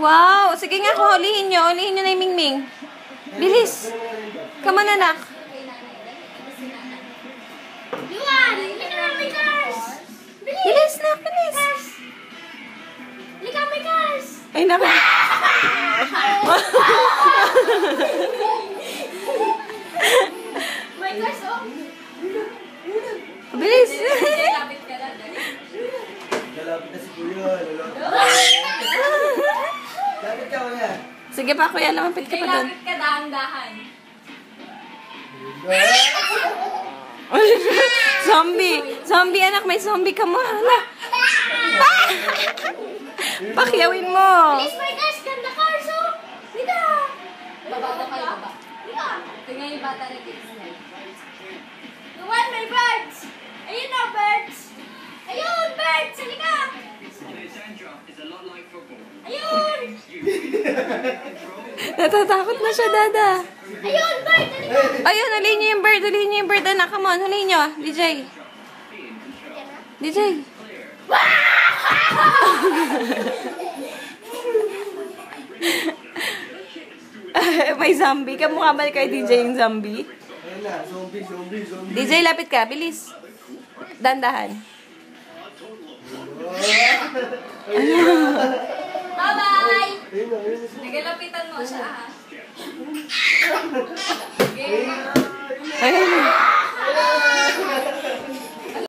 Wow! Sige nga, hulihin nyo. Hulihin nyo na yung Mingming. Bilis. Come on, anak. Yuan! Lika na may cars! Bilis na, bilis. Lika may cars! Ay, naku. May cars, oh! Bilis. Lapit ka na, dali. Lalapit na si Kuya. Lapit ka, Kuya. Sige pa, kuya. Lumapit ka pa doon. Lapit ka, dahan-dahan. Zombie. Zombie, anak. May zombie ka mo. Hala. Pakyawin mo. Please, my cars! Ganda cars, oh! Lika! Baba ka kayo, baba. Lika! Tingnan yung bata na kids na. Yuan, may birds! Ayun na, birds! Ayun, birds! Halika! Ayun! Natatakot na siya, dada. Ayun, bird! Halika! Ayun, hulihin nyo yung bird. Hulihin nyo yung bird, anak. Come on, hulihin nyo. DJ. DJ. May zombie. Kamukha ba kay DJ yung zombie? Ayun na, zombie. DJ, lapit ka. Bilis. Dandahan. Bye-bye! Ayun na. Nagalapitan mo siya, ha? Ayun.